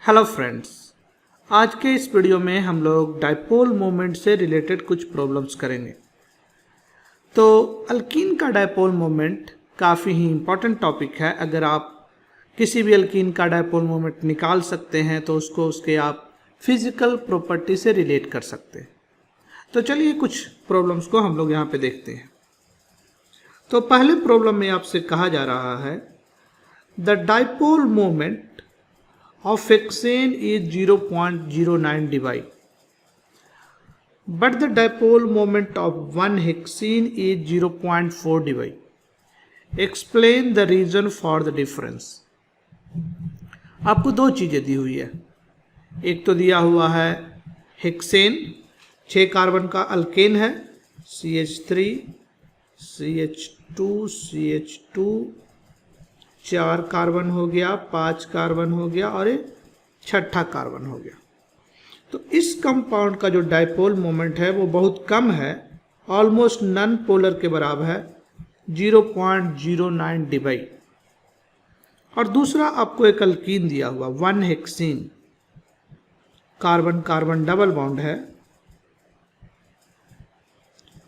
Hello friends, आज के इस वीडियो में हम लोग डायपोल मोमेंट से रिलेटेड कुछ प्रॉब्लम्स करेंगे। तो अल्कीन का डायपोल मोमेंट काफ़ी ही इम्पोर्टेंट टॉपिक है। अगर आप किसी भी अल्कीन का डायपोल मोमेंट निकाल सकते हैं तो उसको उसके आप फिजिकल प्रॉपर्टी से रिलेट कर सकते हैं। तो चलिए कुछ प्रॉब्लम्स को हम लोग यहाँ पे देखते हैं। तो पहले प्रॉब्लम में आपसे कहा जा रहा है the dipole moment of hexane is 0.09 dBi, but the dipole moment of one hexene is 0.4 dBi. Explain the reason for the difference. आपको दो चीज़ें दी हुई है। एक तो दिया हुआ है हेक्सेन, 6 कार्बन का अल्केन है, CH3 CH2 CH2, 4 कार्बन हो गया, 5 कार्बन हो गया और एक छठा कार्बन हो गया। तो इस कंपाउंड का जो डायपोल मोमेंट है वो बहुत कम है, ऑलमोस्ट नन पोलर के बराबर है, 0.09 dBi। और दूसरा आपको एक अल्कीन दिया हुआ 1 hexene, carbon carbon double bond है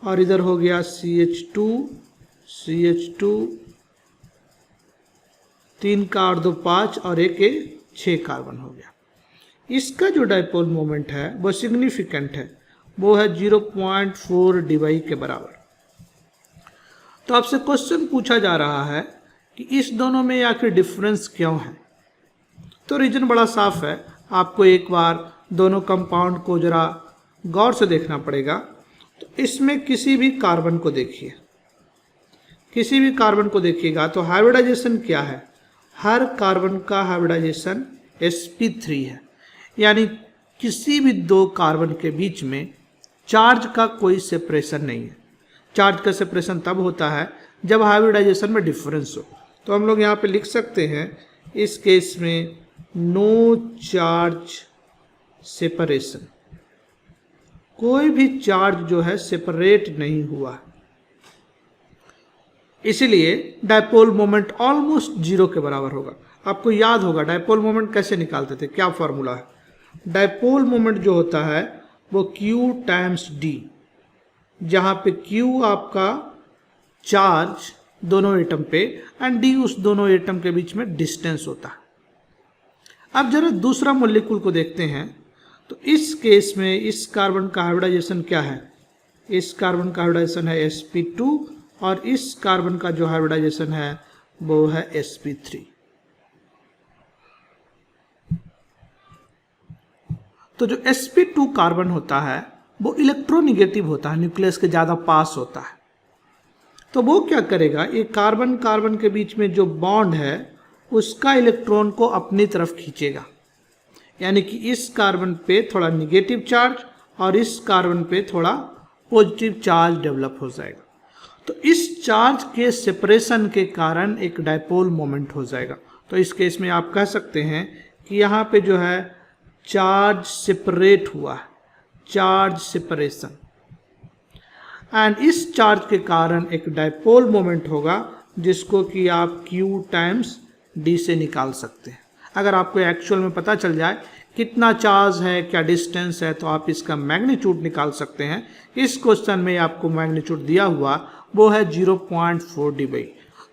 और इधर हो गया CH2 CH2, 3 का और 2 5 और एक 6 कार्बन हो गया। इसका जो डायपोल मोमेंट है वो सिग्निफिकेंट है, वो है 0.4 dBi के बराबर। तो आपसे क्वेश्चन पूछा जा रहा है कि इस दोनों में आखिर डिफरेंस क्यों है। तो रीजन बड़ा साफ है, आपको एक बार दोनों कंपाउंड को जरा गौर से देखना पड़ेगा। तो इसमें किसी भी कार्बन को देखिए, किसी भी कार्बन को देखिएगा तो हाइब्रिडाइजेशन क्या है, हर कार्बन का हाइब्रिडाइजेशन sp3 है, यानी किसी भी दो कार्बन के बीच में चार्ज का कोई सेपरेशन नहीं है। चार्ज का सेपरेशन तब होता है जब हाइब्रिडाइजेशन में डिफरेंस हो। तो हम लोग यहाँ पे लिख सकते हैं इस केस में नो चार्ज सेपरेशन, कोई भी चार्ज जो है सेपरेट नहीं हुआ, इसीलिए डायपोल मोमेंट ऑलमोस्ट 0 के बराबर होगा। आपको याद होगा डायपोल मोमेंट कैसे निकालते थे, क्या फॉर्मूला है। डायपोल मोमेंट जो होता है वो Q टाइम्स D, जहाँ पे Q आपका चार्ज दोनों एटम पे एंड D उस दोनों एटम के बीच में डिस्टेंस होता है। अब जरा दूसरा मॉलिक्यूल को देखते हैं। तो इस केस में इस कार्बन का हाइब्रिडाइजेशन क्या है, इस कार्बन का हाइब्रिडाइजेशन है sp2 और इस कार्बन का जो हाइब्रिडाइजेशन है वो है sp3। तो जो sp2 कार्बन होता है वो इलेक्ट्रोनिगेटिव होता है, न्यूक्लियस के ज़्यादा पास होता है। तो वो क्या करेगा, ये कार्बन कार्बन के बीच में जो बॉन्ड है उसका इलेक्ट्रॉन को अपनी तरफ खींचेगा, यानी कि इस कार्बन पे थोड़ा निगेटिव चार्ज और इस कार्बन पे थोड़ा पॉजिटिव चार्ज डेवलप हो जाएगा। तो इस चार्ज के सेपरेशन के कारण एक डायपोल मोमेंट हो जाएगा। तो इस केस में आप कह सकते हैं कि यहाँ पे जो है चार्ज सेपरेट हुआ है, चार्ज सेपरेशन, एंड इस चार्ज के कारण एक डायपोल मोमेंट होगा जिसको कि आप Q टाइम्स D से निकाल सकते हैं। अगर आपको एक्चुअल में पता चल जाए कितना चार्ज है, क्या डिस्टेंस है, तो आप इसका मैग्नीट्यूड निकाल सकते हैं। इस क्वेश्चन में आपको मैग्नीट्यूड दिया हुआ वो है 0.4 dBi।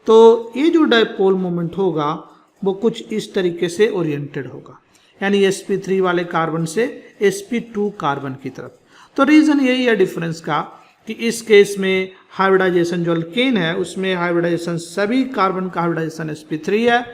तो ये जो डायपोल मोमेंट होगा वो कुछ इस तरीके से ओरिएंटेड होगा, यानी sp3 वाले कार्बन से sp2 कार्बन की तरफ। तो रीज़न यही है डिफरेंस का कि इस केस में हाइब्रिडाइजेशन जो अल्केन है उसमें हाइब्रिडाइजेशन सभी कार्बन का हाइब्रिडाइजेशन sp3 है,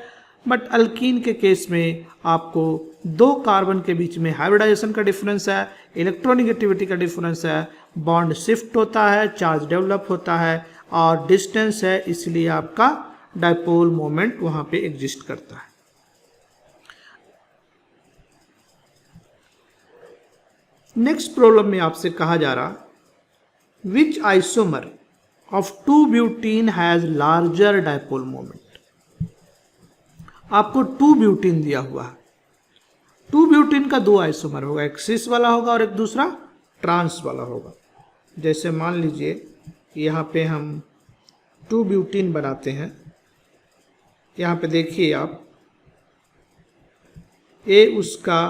बट अल्कीन के केस में आपको दो कार्बन के बीच में हाइब्रिडाइजेशन का डिफरेंस है, इलेक्ट्रोनिगेटिविटी का डिफरेंस है, बॉन्ड शिफ्ट होता है, चार्ज डेवलप होता है और डिस्टेंस है, इसलिए आपका डायपोल मोमेंट वहाँ पे एग्जिस्ट करता है। नेक्स्ट प्रॉब्लम में आपसे कहा जा रहा which isomer of two butene has larger dipole moment. आपको 2-ब्यूटीन दिया हुआ है, 2-ब्यूटीन का दो आइसोमर होगा, एक सिस वाला होगा और एक दूसरा ट्रांस वाला होगा। जैसे मान लीजिए यहाँ पे हम 2-ब्यूटीन बनाते हैं, यहाँ पे देखिए आप ए उसका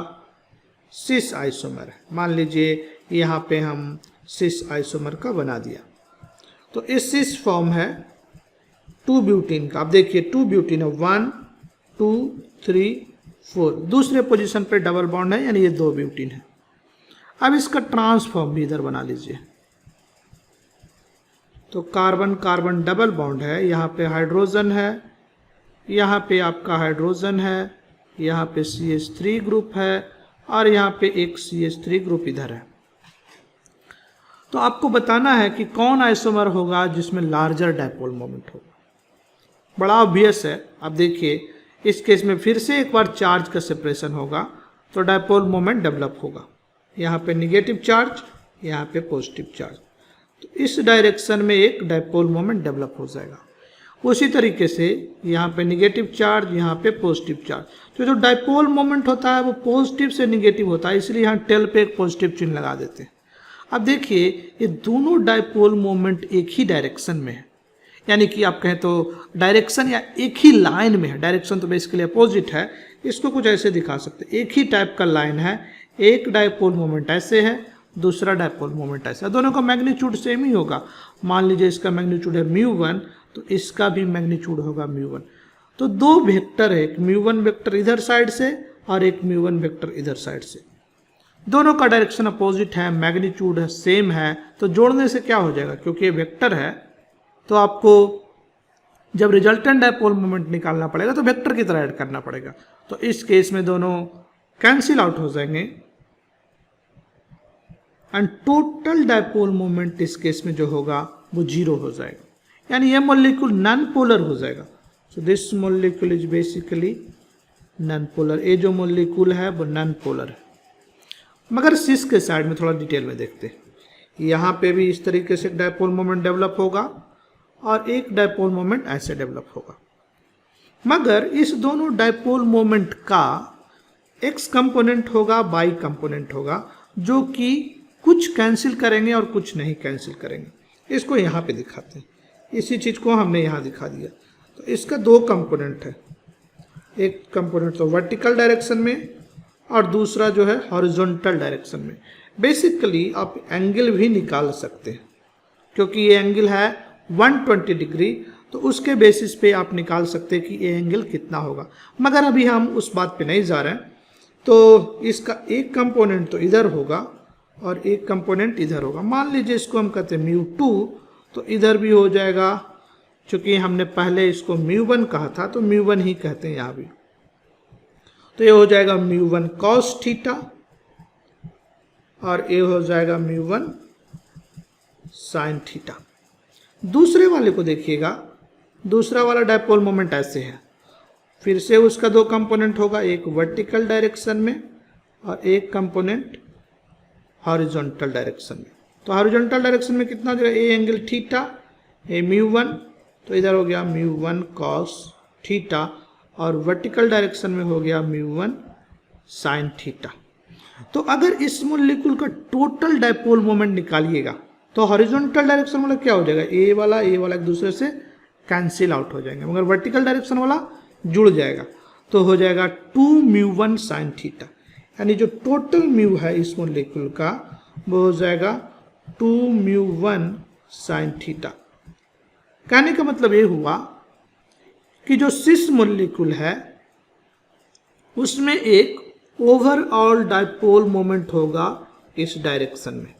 सिस आइसोमर है। मान लीजिए यहाँ पे हम सिस आइसोमर का बना दिया, तो इस सिस फॉर्म है 2 ब्यूटीन का। आप देखिए 2 ब्यूटीन है, 1 2 3 4, दूसरे पोजीशन पे डबल बॉन्ड है, यानी ये 2 ब्यूटीन है। अब इसका ट्रांसफॉर्म भी इधर बना लीजिए, तो कार्बन कार्बन डबल बॉन्ड है, यहाँ पे हाइड्रोजन है, यहाँ पे आपका हाइड्रोजन है, यहाँ पे CH3 ग्रुप है, और यहाँ पे एक CH3 ग्रुप इधर है। तो आपको बताना है कि कौन आइसोमर होगा जिसमें लार्जर डायपोल मोमेंट होगा। बड़ा ऑब्वियस है। अब देखिए इस केस में फिर से एक बार चार्ज का सेपरेशन होगा, तो डायपोल मोमेंट डेवलप होगा। यहाँ पे निगेटिव चार्ज, यहाँ पे पॉजिटिव चार्ज, तो इस डायरेक्शन में एक डायपोल मोमेंट डेवलप हो जाएगा। उसी तरीके से यहाँ पे निगेटिव चार्ज, यहाँ पे पॉजिटिव चार्ज, तो जो डायपोल मोमेंट होता है वो पॉजिटिव से निगेटिव होता है, इसलिए यहाँ टेल पे एक पॉजिटिव चिन्ह लगा देते हैं। अब देखिए ये दोनों डायपोल मोमेंट एक ही डायरेक्शन में है, यानी कि आप कहें तो डायरेक्शन या एक ही लाइन में है। डायरेक्शन तो बेसिकली अपोजिट है, इसको कुछ ऐसे दिखा सकते हैं, एक ही टाइप का लाइन है, एक डायपोल मोमेंट ऐसे है, दूसरा डायपोल मोमेंट ऐसा है, दोनों का मैग्नीट्यूड सेम ही होगा। मान लीजिए इसका मैग्नीट्यूड है μ1, तो इसका भी मैग्नीट्यूड होगा μ1। तो 2 वेक्टर है, एक μ1 वेक्टर इधर साइड से और एक μ1 वेक्टर इधर साइड से, दोनों का डायरेक्शन अपोजिट है, मैग्नीट्यूड है सेम है, तो जोड़ने से क्या हो जाएगा, क्योंकि ये वेक्टर है तो आपको जब रिजल्टेंट डायपोल मोमेंट निकालना पड़ेगा तो वेक्टर की तरह ऐड करना पड़ेगा। तो इस केस में दोनों कैंसिल आउट हो जाएंगे एंड टोटल डायपोल मोमेंट इस केस में जो होगा वो 0 हो जाएगा, यानी ये मॉलिक्यूल नॉन पोलर हो जाएगा। So this molecule is basically non polar. ये जो मॉलिक्यूल है वो नॉन पोलर है। मगर सिस के साइड में थोड़ा डिटेल में देखते हैं, यहाँ पे भी इस तरीके से डायपोल मोमेंट डेवलप होगा और एक डायपोल मोमेंट ऐसे डेवलप होगा। मगर इस दोनों डायपोल मोमेंट का एक्स कंपोनेंट होगा, वाई कंपोनेंट होगा, जो कि कुछ कैंसिल करेंगे और कुछ नहीं कैंसिल करेंगे। इसको यहाँ पे दिखाते हैं, इसी चीज़ को हमने यहाँ दिखा दिया। तो इसका 2 कंपोनेंट है, एक कंपोनेंट तो वर्टिकल डायरेक्शन में और दूसरा जो है हॉरिजॉन्टल डायरेक्शन में। बेसिकली आप एंगल भी निकाल सकते हैं, क्योंकि ये एंगल है 120 डिग्री, तो उसके बेसिस पे आप निकाल सकते हैं कि ये एंगल कितना होगा। मगर अभी हम उस बात पे नहीं जा रहे हैं। तो इसका एक कंपोनेंट तो इधर होगा और एक कंपोनेंट इधर होगा। मान लीजिए इसको हम कहते हैं μ2, तो इधर भी हो जाएगा, चूँकि हमने पहले इसको μ1 कहा था तो μ1 ही कहते हैं यहाँ भी। तो ये हो जाएगा μ1 cos थीटा और ये हो जाएगा μ1 sin थीटा। दूसरे वाले को देखिएगा, दूसरा वाला डायपोल मोमेंट ऐसे है, फिर से उसका 2 कंपोनेंट होगा, एक वर्टिकल डायरेक्शन में और एक कंपोनेंट हॉरिजॉन्टल डायरेक्शन में। तो हॉरिजॉन्टल डायरेक्शन में कितना जो है ए एंगल थीटा, ए μ1, तो इधर हो गया μ1 cos थीटा और वर्टिकल डायरेक्शन में हो गया μ1 sin थीटा। तो अगर इस मॉलिक्यूल का टोटल डायपोल मोमेंट निकालिएगा तो हॉरिजॉन्टल डायरेक्शन वाला क्या हो जाएगा, ए वाला एक दूसरे से कैंसिल आउट हो जाएंगे, मगर वर्टिकल डायरेक्शन वाला जुड़ जाएगा, तो हो जाएगा 2 μ1 sin थीटा। यानी जो टोटल म्यू है इस मॉलिक्यूल का वो हो जाएगा 2 μ1 sin थीटा। कहने का मतलब ये हुआ कि जो सिस मॉलिक्यूल है उसमें एक ओवरऑल डायपोल मोमेंट होगा इस डायरेक्शन में,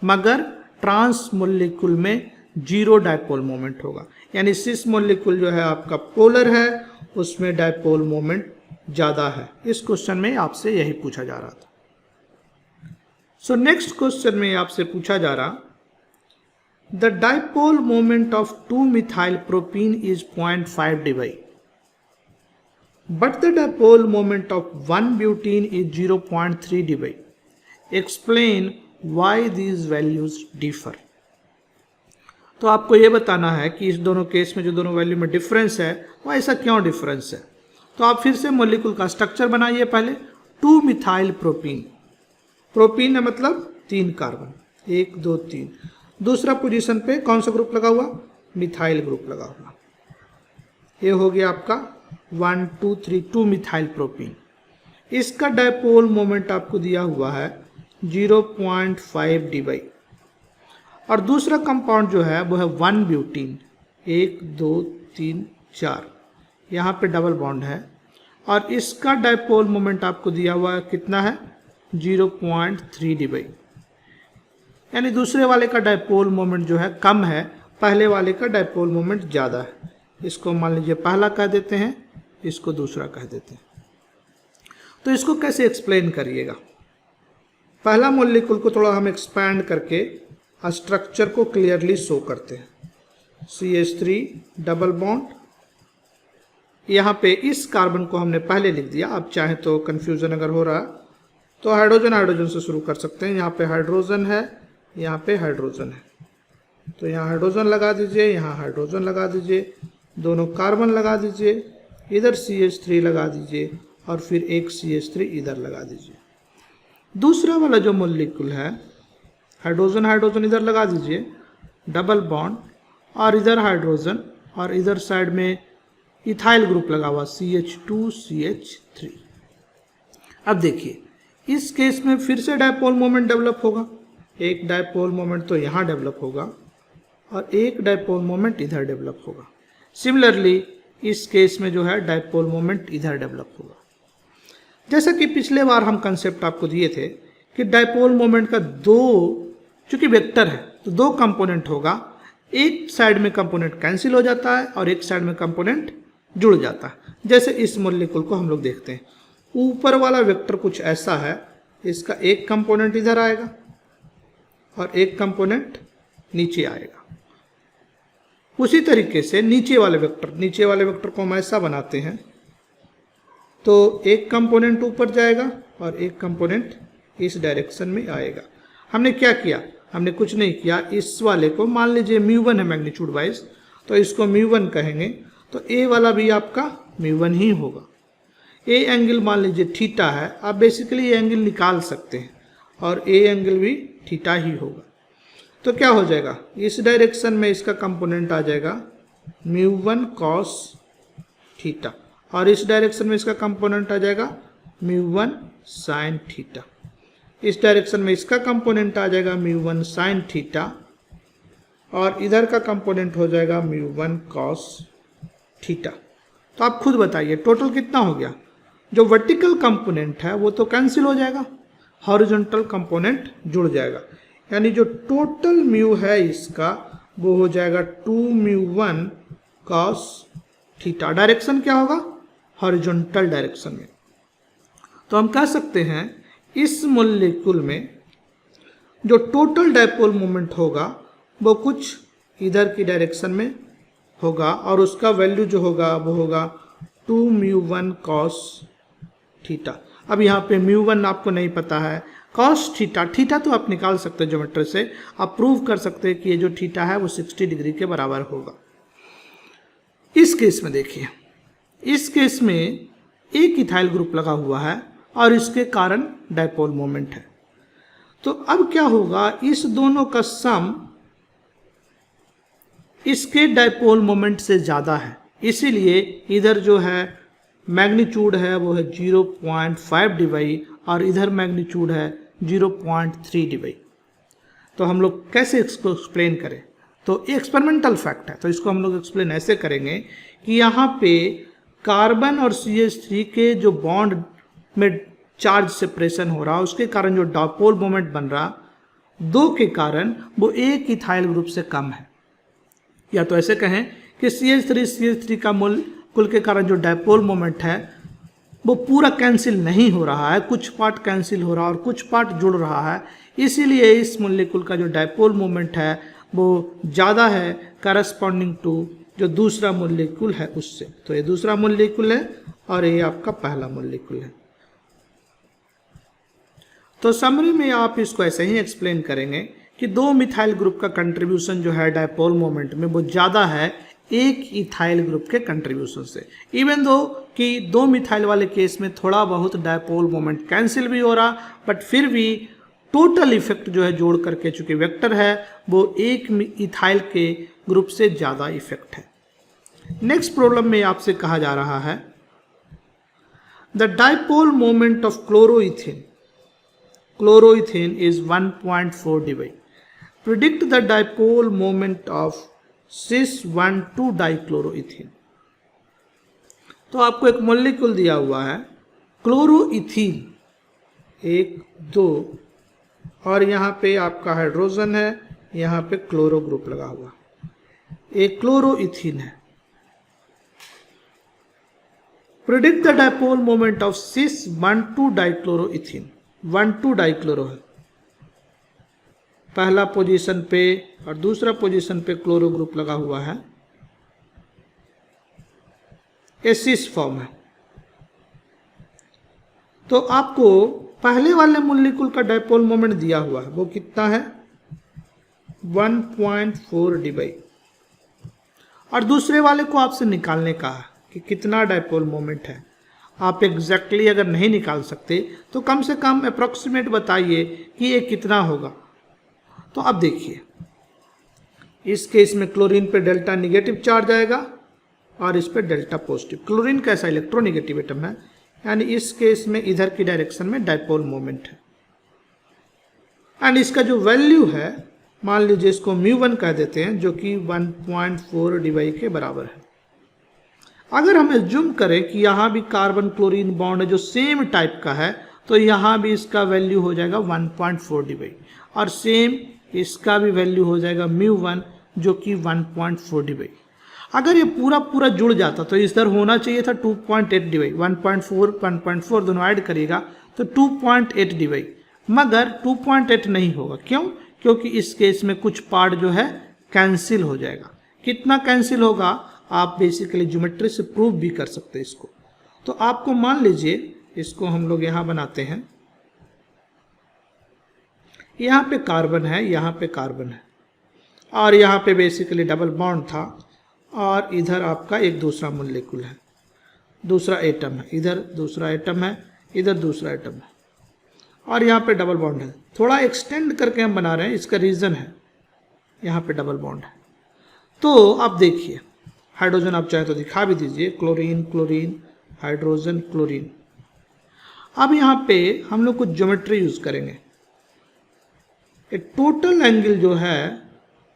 मगर ट्रांस मॉलिक्यूल में 0 डायपोल मोमेंट होगा। यानी सिस मॉलिक्यूल जो है आपका पोलर है, उसमें डायपोल मोमेंट ज़्यादा है। इस क्वेश्चन में आपसे यही पूछा जा रहा था। सो नेक्स्ट क्वेश्चन में आपसे पूछा जा रहा, the dipole moment of 2-methyl propene is 0.5 dBi, but the dipole moment of 1-butene is 0.3 dBi. Explain why these values differ. तो आपको ये बताना है कि इस दोनों केस में जो दोनों वैल्यू में डिफरेंस है वो ऐसा क्यों डिफरेंस है। तो आप फिर से मॉलिक्यूल का स्ट्रक्चर बनाइए। पहले 2-methyl propene, प्रोपीन है मतलब 3 कार्बन, 1 2 3, दूसरा पोजीशन पे कौन सा ग्रुप लगा हुआ, मिथाइल ग्रुप लगा हुआ। ये हो गया आपका 1 2 3 2-methyl propene। इसका डायपोल मोमेंट आपको दिया हुआ है 0.5 dy, और दूसरा कंपाउंड जो है वो है 1 ब्यूटीन, 1 2 3 4, यहाँ पे डबल बॉन्ड है, और इसका डायपोल मोमेंट आपको दिया हुआ है कितना है 0.3 dy, यानी दूसरे वाले का डायपोल मोमेंट जो है कम है, पहले वाले का डायपोल मोमेंट ज़्यादा है। इसको मान लीजिए पहला कह देते हैं, इसको दूसरा कह देते हैं। तो इसको कैसे एक्सप्लेन करिएगा? पहला मॉलिक्यूल को थोड़ा हम एक्सपैंड करके स्ट्रक्चर को क्लियरली शो करते हैं। CH3 डबल बॉन्ड, यहाँ पे इस कार्बन को हमने पहले लिख दिया। आप चाहें तो कन्फ्यूज़न अगर हो रहा तो हाइड्रोजन हाइड्रोजन से शुरू कर सकते हैं। यहाँ पे हाइड्रोजन है, यहाँ पे हाइड्रोजन है, तो यहाँ हाइड्रोजन लगा दीजिए, यहाँ हाइड्रोजन लगा दीजिए, दोनों कार्बन लगा दीजिए, इधर CH3 लगा दीजिए, और फिर एक CH3 इधर लगा दीजिए। दूसरा वाला जो मॉलिक्यूल है, हाइड्रोजन हाइड्रोजन इधर लगा दीजिए, डबल बॉन्ड, और इधर हाइड्रोजन, और इधर साइड में इथाइल ग्रुप लगा हुआ CH2 CH3। अब देखिए इस केस में फिर से डायपोल मोमेंट डेवलप होगा, एक डायपोल मोमेंट तो यहाँ डेवलप होगा और एक डायपोल मोमेंट इधर डेवलप होगा। सिमिलरली इस केस में जो है डायपोल मोमेंट इधर डेवलप होगा। जैसा कि पिछले बार हम कंसेप्ट आपको दिए थे कि डायपोल मोमेंट का चूंकि वेक्टर है तो दो कंपोनेंट होगा, एक साइड में कंपोनेंट कैंसिल हो जाता है और एक साइड में कंपोनेंट जुड़ जाता है। जैसे इस मॉलिक्यूल को हम लोग देखते हैं, ऊपर वाला वेक्टर कुछ ऐसा है, इसका एक कंपोनेंट इधर आएगा और एक कंपोनेंट नीचे आएगा। उसी तरीके से नीचे वाले वेक्टर को हम ऐसा बनाते हैं, तो एक कंपोनेंट ऊपर जाएगा और एक कंपोनेंट इस डायरेक्शन में आएगा। हमने क्या किया? हमने कुछ नहीं किया, इस वाले को मान लीजिए μ1 है मैग्नीट्यूड वाइज, तो इसको μ1 कहेंगे, तो ए वाला भी आपका μ1 ही होगा। ए एंगल मान लीजिए थीटा है, आप बेसिकली ये एंगल निकाल सकते हैं और ए एंगल भी थीटा ही होगा। तो क्या हो जाएगा, इस डायरेक्शन में इसका कंपोनेंट आ जाएगा μ1 cos थीटा, और इस डायरेक्शन में इसका कंपोनेंट आ जाएगा μ1 sin थीटा। इस डायरेक्शन में इसका कंपोनेंट आ जाएगा μ1 sin थीटा, और इधर का कंपोनेंट हो जाएगा μ1 cos थीटा। तो आप खुद बताइए टोटल कितना हो गया? जो वर्टिकल कंपोनेंट है वो तो कैंसिल हो जाएगा, हॉरिजॉन्टल कंपोनेंट जुड़ जाएगा, यानी जो टोटल म्यू है इसका वो हो जाएगा 2μ1 cos थीटा। डायरेक्शन क्या होगा? हॉरिजॉन्टल डायरेक्शन में। तो हम कह सकते हैं इस मॉलिक्यूल में जो टोटल डायपोल मोमेंट होगा वो कुछ इधर की डायरेक्शन में होगा, और उसका वैल्यू जो होगा वो होगा 2μ1 cos थीटा। अब यहाँ पे μ1 आपको नहीं पता है, cos थीटा तो आप निकाल सकते हैं ज्योमेट्री से, आप प्रूव कर सकते हैं कि ये जो थीटा है वो 60 डिग्री के बराबर होगा। इस केस में देखिए, इस केस में एक इथाइल ग्रुप लगा हुआ है और इसके कारण डायपोल मोमेंट है। तो अब क्या होगा, इस दोनों का सम इसके डायपोल मोमेंट से ज़्यादा है, इसीलिए इधर जो है मैग्नीट्यूड है वो है 0.5 dy और इधर मैग्नीट्यूड है 0.3 dy। तो हम लोग कैसे इसको एक्सप्लेन करें? तो एक्सपेरिमेंटल फैक्ट है, तो इसको हम लोग एक्सप्लेन ऐसे करेंगे कि यहाँ पे कार्बन और CH3 के जो बॉन्ड में चार्ज सेपरेशन हो रहा है उसके कारण जो डायपोल मोमेंट बन रहा, दो के कारण वो एक इथाइल ग्रुप से कम है। या तो ऐसे कहें कि CH3 का मोल के कारण जो डायपोल मोमेंट है वो पूरा कैंसिल नहीं हो रहा है, कुछ पार्ट कैंसिल हो रहा है और कुछ पार्ट जुड़ रहा है, इसीलिए इस मॉलिक्यूल का जो डायपोल मोमेंट है वो ज़्यादा है करस्पॉन्डिंग टू जो दूसरा मॉलिक्यूल है उससे। तो ये दूसरा मॉलिक्यूल है और ये आपका पहला मॉलिक्यूल है। तो समरी में आप इसको ऐसे ही एक्सप्लेन करेंगे कि दो मिथाइल ग्रुप का कंट्रीब्यूशन जो है डायपोल मोमेंट में वो ज़्यादा है एक इथाइल ग्रुप के कंट्रीब्यूशन से। इवन दो कि दो मिथाइल वाले केस में थोड़ा बहुत डायपोल मोमेंट कैंसिल भी हो रहा, बट फिर भी टोटल इफेक्ट जो है जोड़ करके चूंकि वेक्टर है वो एक इथाइल के ग्रुप से ज़्यादा इफेक्ट है। नेक्स्ट प्रॉब्लम में आपसे कहा जा रहा है the dipole moment of chloroethane is 1.4 dB. Predict the dipole moment of cis-1,2 dichloroethane. तो आपको एक मॉलिक्यूल दिया हुआ है क्लोरोइथीन 1 2 और यहाँ पे आपका हाइड्रोजन है, यहाँ पे क्लोरो ग्रुप लगा हुआ, एक क्लोरोइथीन है. Predict the dipole moment of cis-1,2 डाइक्लोरोइथीन. 1,2 dichloro है, पहला पोजीशन पे और दूसरा पोजीशन पे क्लोरो ग्रुप लगा हुआ है, एसिस फॉर्म है. तो आपको पहले वाले मॉलिक्यूल का डाइपोल मोमेंट दिया हुआ है, वो कितना है 1.4 dB, और दूसरे वाले को आपसे निकालने का है कि कितना डाइपोल मोमेंट है. आप एग्जैक्टली अगर नहीं निकाल सकते तो कम से कम अप्रोक्सीमेट बताइए कि ये कितना होगा. तो अब देखिए, इस केस में क्लोरीन पे डेल्टा निगेटिव चार्ज आएगा और इस पे डेल्टा पॉजिटिव. क्लोरीन कैसा इलेक्ट्रोनिगेटिव एटम है, यानी इस केस में इधर की डायरेक्शन में डाइपोल मोमेंट है. एंड इसका जो वैल्यू है, मान लीजिए इसको μ1 कह देते हैं, जो कि 1.4 dB के बराबर है. अगर हम एज्यूम करें कि यहाँ भी कार्बन क्लोरीन बॉन्ड है जो सेम टाइप का है, तो यहाँ भी इसका वैल्यू हो जाएगा 1.4 dB और सेम इसका भी वैल्यू हो जाएगा μ1 जो कि 1.4 dB. अगर ये पूरा जुड़ जाता तो इधर होना चाहिए था 2.8 dB. 1.4 दोनों ऐड करिएगा तो 2.8 dB, मगर 2.8 नहीं होगा. क्यों? क्योंकि इस केस में कुछ पार्ट जो है कैंसिल हो जाएगा. कितना कैंसिल होगा आप बेसिकली ज्योमेट्री से प्रूव भी कर सकते हैं इसको. तो आपको मान लीजिए, इसको हम लोग यहाँ बनाते हैं, यहाँ पे कार्बन है, यहाँ पे कार्बन है और यहाँ पे बेसिकली डबल बॉन्ड था और इधर आपका एक दूसरा मॉलिक्यूल है, दूसरा एटम है, इधर दूसरा एटम है, इधर दूसरा एटम है और यहाँ पे डबल बॉन्ड है. थोड़ा एक्सटेंड करके हम बना रहे हैं, इसका रीज़न है यहाँ पे डबल बॉन्ड है. तो आप देखिए, हाइड्रोजन आप चाहे तो दिखा भी दीजिए, क्लोरीन क्लोरीन हाइड्रोजन क्लोरीन. अब यहाँ पे हम लोग कुछ ज्योमेट्री यूज करेंगे. एक टोटल एंगल जो है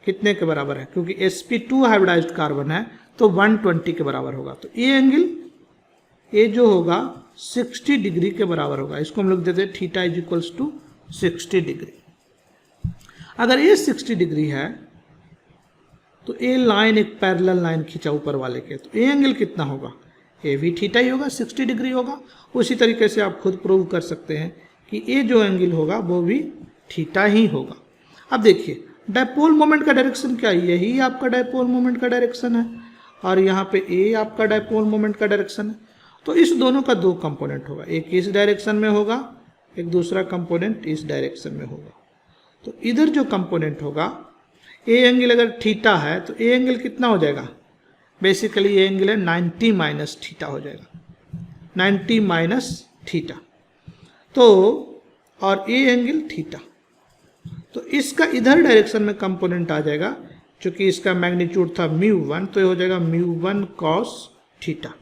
कितने के बराबर है, क्योंकि sp2 हाइब्रिडाइज्ड कार्बन है तो 120 के बराबर होगा. तो ये एंगल ये जो होगा 60 डिग्री के बराबर होगा. इसको हम लोग देते हैं theta is equals to 60 degree. अगर ये 60 डिग्री है तो ये लाइन एक पैरेलल लाइन खींचा ऊपर वाले के, तो ये एंगल कितना होगा, ये भी थीटा ही होगा, 60 डिग्री होगा. उसी तरीके से आप खुद प्रूव कर सकते हैं कि ये जो एंगल होगा वो भी थीटा ही होगा. अब देखिए, डाइपोल मोमेंट का डायरेक्शन क्या है, यही आपका डाइपोल मोमेंट का डायरेक्शन है और यहाँ पे ए आपका डाइपोल मोमेंट का डायरेक्शन है. तो इस दोनों का दो कंपोनेंट होगा, एक इस डायरेक्शन में होगा, एक दूसरा कंपोनेंट इस डायरेक्शन में होगा. तो इधर जो कंपोनेंट होगा, ए एंगल अगर थीटा है तो ए एंगल कितना हो जाएगा, बेसिकली ये एंगल है 90 माइनस थीटा हो जाएगा, 90 माइनस थीटा. तो और ए एंगल थीटा, तो इसका इधर डायरेक्शन में कंपोनेंट आ जाएगा, चूंकि इसका मैग्नीट्यूड था μ1 तो ये हो जाएगा μ1 cos थीटा.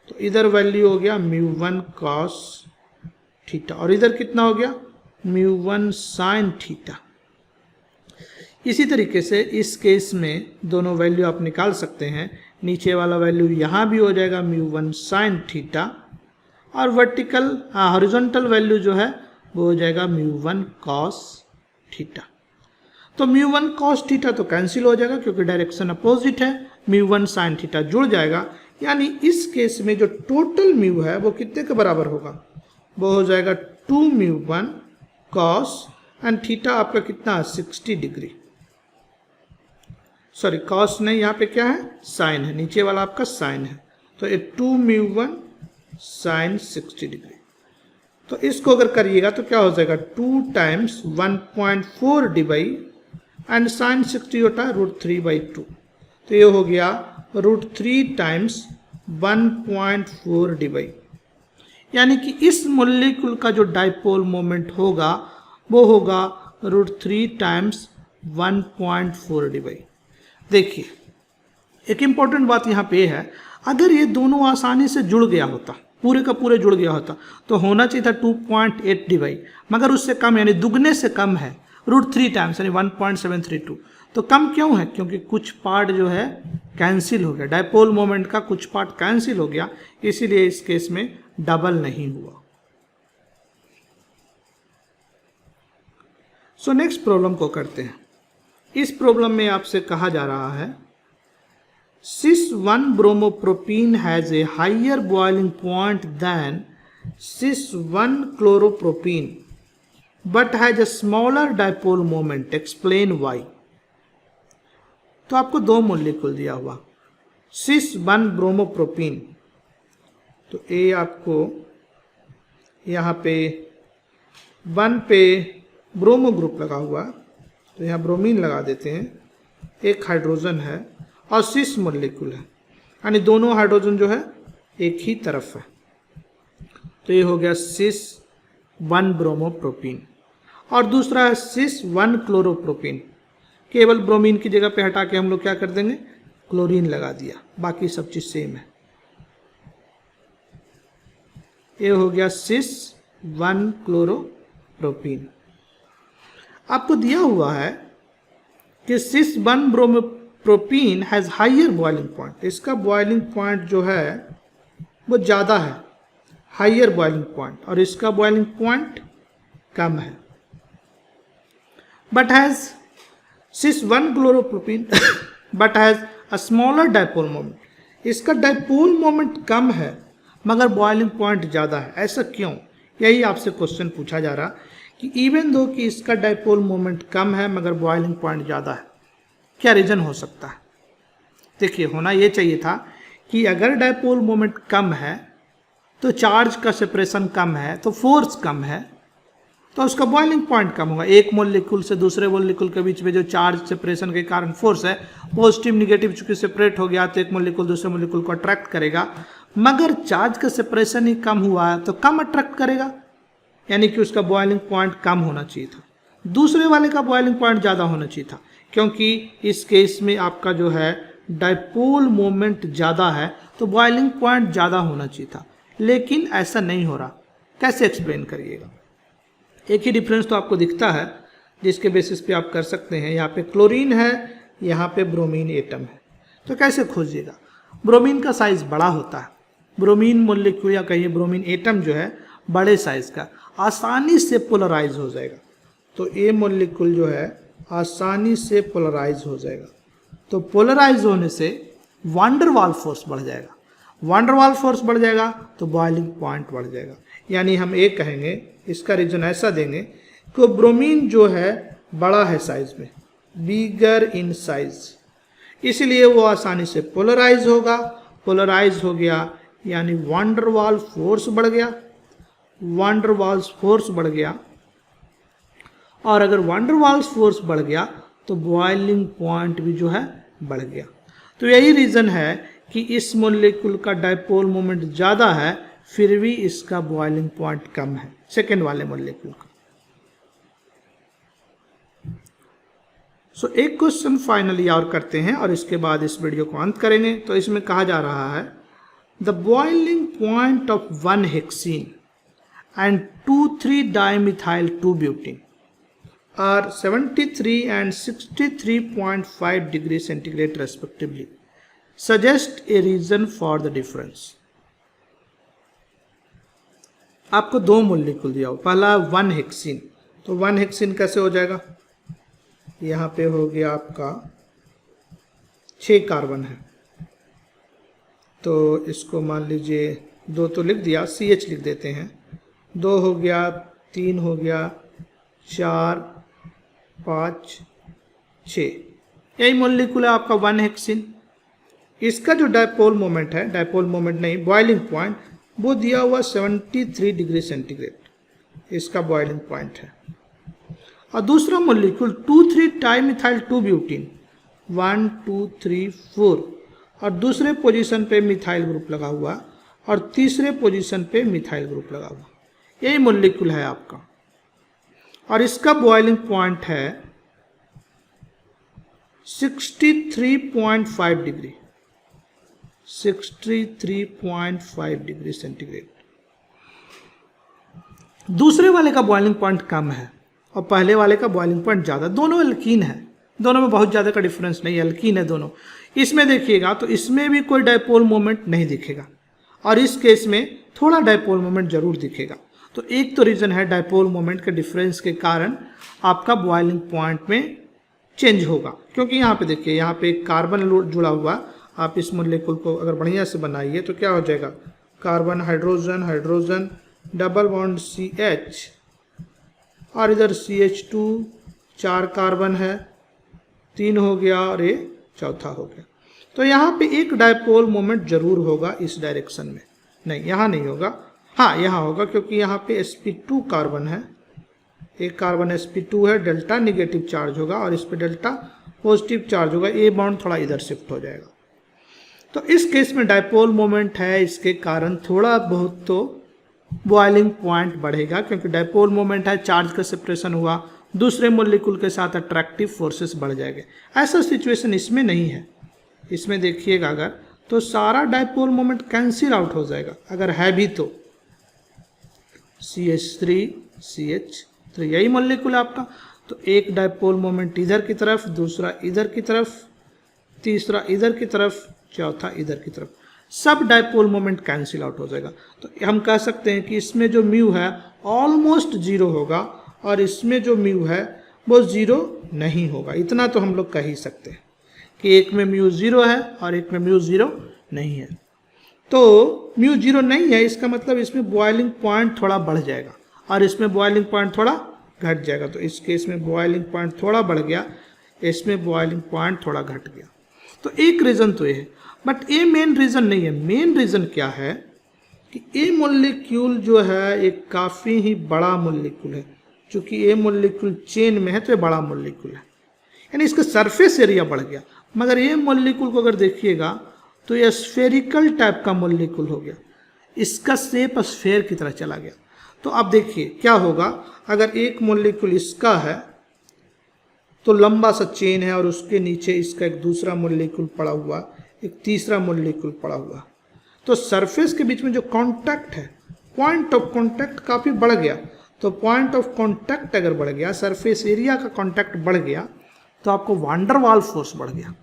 तो इधर वैल्यू हो गया μ1 cos थीटा और इधर कितना हो गया μ1 sin थीटा. इसी तरीके से इस केस में दोनों वैल्यू आप निकाल सकते हैं. नीचे वाला वैल्यू यहाँ भी हो जाएगा μ1 sin थीटा और वर्टिकल हॉरिजॉन्टल वैल्यू जो है वो हो जाएगा μ1 cos थीटा. तो μ1 cos थीटा तो कैंसिल हो जाएगा क्योंकि डायरेक्शन अपोजिट है. μ1 sin थीटा जुड़ जाएगा, यानी इस केस में जो टोटल म्यू है वो कितने के बराबर होगा, वो हो जाएगा 2μ1 cos एंड थीटा आपका कितना 60 डिग्री. सॉरी कॉस नहीं, यहाँ पे क्या है साइन है, नीचे वाला आपका साइन है. तो ये 2μ1 sin 60 डिग्री. तो इसको अगर करिएगा तो क्या हो जाएगा 2 टाइम्स 1.4 dB एंड साइन 60 होता है √3/2. तो ये हो गया √3 टाइम्स 1.4 dB. यानी कि इस मॉलिक्यूल का जो डाइपोल मोमेंट होगा वो होगा √3 टाइम्स 1.4 dB. देखिए एक इम्पॉर्टेंट बात यहाँ पे है, अगर ये दोनों आसानी से जुड़ गया होता, पूरे का पूरे जुड़ गया होता, तो होना चाहिए था 2.8 dy, मगर उससे कम यानी दुगने से कम है, √3 टाइम्स यानी 1.732। तो कम क्यों है? क्योंकि कुछ पार्ट जो है कैंसिल हो गया, डायपोल मोमेंट का कुछ पार्ट कैंसिल हो गया, इसीलिए इस केस में डबल नहीं हुआ। सो नेक्स्ट प्रॉब्लम को करते हैं। इस प्रॉब्लम में आपसे कहा जा रहा है cis1 bromopropene has a higher boiling point than cis1 chloropropene but has a smaller dipole moment, explain why। तो आपको दो मॉलिक्यूल दिया हुआ cis1 ब्रोमोप्रोपीन, तो ये आपको यहाँ पे 1 पे ब्रोमो ग्रुप लगा हुआ, तो यहाँ ब्रोमीन लगा देते हैं, एक हाइड्रोजन है और सिस मॉलिक्यूल है, यानी दोनों हाइड्रोजन जो है एक ही तरफ है, तो ये हो गया cis1 ब्रोमोप्रोपीन। और दूसरा है cis1 क्लोरोप्रोपीन, केवल ब्रोमीन की जगह पे हटा के हम लोग क्या कर देंगे, क्लोरीन लगा दिया, बाकी सब चीज सेम है। ये हो गया cis1 क्लोरोप्रोपीन। आपको दिया हुआ है कि cis1 bromopropene has higher boiling point, इसका बॉइलिंग पॉइंट जो है वो ज़्यादा है, हायर बॉइलिंग पॉइंट, और इसका बॉइलिंग पॉइंट कम है। But has cis1 chloropropene but has a smaller dipole moment, इसका डायपोल मोमेंट कम है मगर बॉइलिंग पॉइंट ज़्यादा है। ऐसा क्यों? यही आपसे क्वेश्चन पूछा जा रहा कि इवन दो कि इसका डायपोल मोमेंट कम है मगर बॉइलिंग पॉइंट ज़्यादा है, क्या रीज़न हो सकता है? देखिए, होना ये चाहिए था कि अगर डायपोल मोमेंट कम है तो चार्ज का सेपरेशन कम है, तो फोर्स कम है, तो उसका बॉइलिंग पॉइंट कम होगा। एक मॉलिक्यूल से दूसरे मॉलिक्यूल के बीच में जो चार्ज सेपरेशन के कारण फोर्स है, पॉजिटिव निगेटिव चूंकि सेपरेट हो गया तो एक मॉलिक्यूल दूसरे मॉलिक्यूल को अट्रैक्ट करेगा, मगर चार्ज का सेपरेशन ही कम हुआ है तो कम अट्रैक्ट करेगा, यानी कि उसका बॉइलिंग पॉइंट कम होना चाहिए था। दूसरे वाले का बॉइलिंग पॉइंट ज़्यादा होना चाहिए था, क्योंकि इस केस में आपका जो है डायपोल मोमेंट ज़्यादा है तो बॉइलिंग पॉइंट ज़्यादा होना चाहिए था, लेकिन ऐसा नहीं हो रहा। कैसे एक्सप्लेन करिएगा? एक ही डिफरेंस तो आपको दिखता है जिसके बेसिस पे आप कर सकते हैं। यहाँ पे क्लोरीन है, यहाँ पे ब्रोमीन एटम है, तो कैसे खोजिएगा? ब्रोमीन का साइज बड़ा होता है, ब्रोमीन मॉलिक्यूल या कहिए ब्रोमीन एटम जो है बड़े साइज का, आसानी से पोलराइज हो जाएगा, तो ए मॉलिक्यूल जो है आसानी से पोलराइज हो जाएगा। तो पोलराइज होने से वान डर वाल फोर्स बढ़ जाएगा, वान डर वाल फोर्स बढ़ जाएगा तो बॉइलिंग पॉइंट बढ़ जाएगा। यानी हम एक कहेंगे, इसका रीजन ऐसा देंगे कि ब्रोमीन जो है बड़ा है साइज में, बिगर इन साइज, इसलिए वो आसानी से पोलराइज होगा। पोलराइज हो गया यानी वान डर वाल फोर्स बढ़ गया, वान डर वाल्स फोर्स बढ़ गया, और अगर वान डर वाल्स फोर्स बढ़ गया तो बॉइलिंग पॉइंट भी जो है बढ़ गया। तो यही रीज़न है कि इस मॉलिक्यूल का डायपोल मोमेंट ज़्यादा है फिर भी इसका बॉइलिंग पॉइंट कम है सेकेंड वाले मॉलिक्यूल का। सो एक क्वेश्चन फाइनली और करते हैं और इसके बाद इस वीडियो को अंत करेंगे। तो इसमें कहा जा रहा है the boiling point of 1 hexene and 2,3-dimethyl 2-butene are 73 and 63.5 degrees centigrade respectively. Suggest a reason for the difference. आपको दो मॉलिक्यूल दिया हो, पहला 1 हेक्सीन, तो 1 हेक्सीन कैसे हो जाएगा? यहाँ पे हो गया आपका 6 कार्बन है, तो इसको मान लीजिए 2 तो लिख दिया, CH लिख देते हैं, 2 हो गया, 3 हो गया, 4, 5, 6, यही मॉलिक्यूल है आपका 1 हेक्सीन। इसका जो डायपोल मोमेंट है, डायपोल मोमेंट नहीं बॉइलिंग पॉइंट, वो दिया हुआ 73 डिग्री सेंटीग्रेड, इसका बॉइलिंग पॉइंट है। और दूसरा मॉलिक्यूल 2,3-डाइमिथाइल 2-ब्यूटीन 1, 2, 3, 4, और दूसरे पोजीशन पे मिथाइल ग्रुप लगा हुआ और तीसरे पोजीशन पे मिथाइल ग्रुप लगा हुआ, यही मॉलिक्यूल है आपका, और इसका बॉइलिंग पॉइंट है 63.5 डिग्री, 63.5 डिग्री सेंटीग्रेड। दूसरे वाले का बॉइलिंग पॉइंट कम है और पहले वाले का बॉइलिंग पॉइंट ज़्यादा, दोनों एल्कीन है, दोनों में बहुत ज़्यादा का डिफरेंस नहीं, एल्कीन है दोनों। इसमें देखिएगा तो इसमें भी कोई डायपोल मोमेंट नहीं दिखेगा और इस केस में थोड़ा डायपोल मोमेंट जरूर दिखेगा। तो एक तो रीज़न है डायपोल मोमेंट के डिफरेंस के कारण आपका बॉइलिंग पॉइंट में चेंज होगा, क्योंकि यहाँ पे देखिए यहाँ पे एक कार्बन जुड़ा हुआ, आप इस मोलेकुल को अगर बढ़िया से बनाइए तो क्या हो जाएगा, carbon hydrogen hydrogen double bond CH और इधर CH2 4 कार्बन है, 3 हो गया और ये चौथा हो गया। तो यहाँ पे एक डायपोल मोमेंट जरूर होगा इस डायरेक्शन में, नहीं यहाँ नहीं होगा, हाँ यहाँ होगा क्योंकि यहाँ पे sp2 कार्बन है, एक कार्बन sp2 है, डेल्टा निगेटिव चार्ज होगा और इस पे डेल्टा पॉजिटिव चार्ज होगा, ए बॉन्ड थोड़ा इधर शिफ्ट हो जाएगा। तो इस केस में डायपोल मोमेंट है, इसके कारण थोड़ा बहुत तो बॉइलिंग पॉइंट बढ़ेगा क्योंकि डायपोल मोमेंट है, चार्ज का सेपरेशन हुआ, दूसरे मोलिक्यूल के साथ अट्रैक्टिव फोर्सेस बढ़ जाएंगे। ऐसा सिचुएशन इसमें नहीं है। इसमें देखिएगा अगर तो सारा डायपोल मोमेंट कैंसिल आउट हो जाएगा, अगर है भी तो CH3 CH3 यही मोलिक्यूल आपका, तो एक डायपोल मोमेंट इधर की तरफ, दूसरा इधर की तरफ, तीसरा इधर की तरफ, चौथा इधर की तरफ, सब डायपोल मोमेंट कैंसिल आउट हो जाएगा। तो हम कह सकते हैं कि इसमें जो म्यू है ऑलमोस्ट जीरो होगा और इसमें जो म्यू है वो जीरो नहीं होगा। इतना तो हम लोग कह ही सकते हैं कि एक में म्यू जीरो है और एक में म्यू जीरो नहीं है। तो म्यू जीरो नहीं है, इसका मतलब इसमें बॉइलिंग पॉइंट थोड़ा बढ़ जाएगा और इसमें बॉइलिंग पॉइंट थोड़ा घट जाएगा। तो इस केस में बॉइलिंग पॉइंट थोड़ा बढ़ गया, इसमें बॉइलिंग पॉइंट थोड़ा घट गया। तो एक रीज़न तो ये है, बट ये मेन रीज़न नहीं है। मेन रीज़न क्या है कि ये मोलिक्यूल जो है एक काफ़ी ही बड़ा मोलिक्यूल है, चूँकि ये मोलिक्यूल चेन में है तो ये बड़ा मोलिक्यूल है, यानी इसका सरफेस एरिया बढ़ गया। मगर ये मोलिक्यूल को अगर देखिएगा तो ये स्फेरिकल टाइप का मोलिक्यूल हो गया, इसका शेप स्फेयर की तरह चला गया। तो आप देखिए क्या होगा, अगर एक मोलिक्यूल इसका है तो लंबा सा चेन है और उसके नीचे इसका एक दूसरा मोलिक्यूल पड़ा हुआ, एक तीसरा मोलिक्यूल पड़ा हुआ, तो सरफेस के बीच में जो कांटेक्ट है, पॉइंट ऑफ कांटेक्ट काफ़ी बढ़ गया। तो पॉइंट ऑफ कांटेक्ट अगर बढ़ गया, सरफेस एरिया का कांटेक्ट बढ़ गया, तो आपको वान डर वाल्स फोर्स बढ़ गया,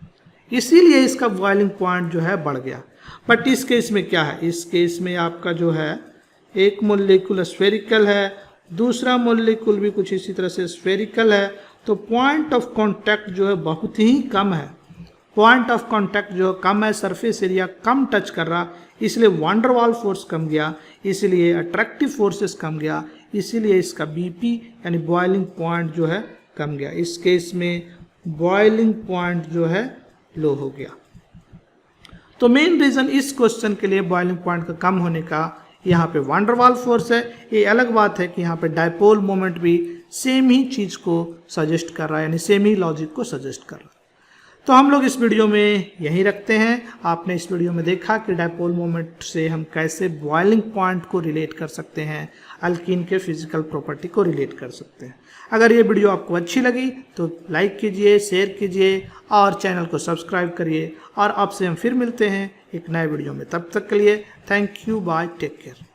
इसीलिए इसका बॉइलिंग पॉइंट जो है बढ़ गया। बट इस केस में क्या है, इस केस में आपका जो है एक मोलिक्यूल स्फेरिकल है, दूसरा मोलिक्यूल भी कुछ इसी तरह से स्फेरिकल है, तो पॉइंट ऑफ कांटेक्ट जो है बहुत ही कम है। पॉइंट ऑफ कांटेक्ट जो कम है, सरफेस एरिया कम टच कर रहा, इसलिए वान डर वाल फोर्स कम गया, इसलिए अट्रैक्टिव फोर्सेस कम गया, इसीलिए इसका BP यानी बॉइलिंग पॉइंट जो है कम गया। इस केस में बॉइलिंग पॉइंट जो है लो हो गया। तो मेन रीज़न इस क्वेश्चन के लिए बॉइलिंग पॉइंट का कम होने का यहाँ पे वान डर वाल फोर्स है। ये अलग बात है कि यहाँ पे डायपोल मोमेंट भी सेम ही चीज़ को सजेस्ट कर रहा है, यानी सेम ही लॉजिक को सजेस्ट कर रहा है। तो हम लोग इस वीडियो में यही रखते हैं। आपने इस वीडियो में देखा कि डायपोल मोमेंट से हम कैसे बॉइलिंग पॉइंट को रिलेट कर सकते हैं, अल्कीन के फिजिकल प्रॉपर्टी को रिलेट कर सकते हैं। अगर ये वीडियो आपको अच्छी लगी तो लाइक कीजिए, शेयर कीजिए और चैनल को सब्सक्राइब करिए। और आपसे हम फिर मिलते हैं एक नए वीडियो में। तब तक के लिए thank you, bye, take care.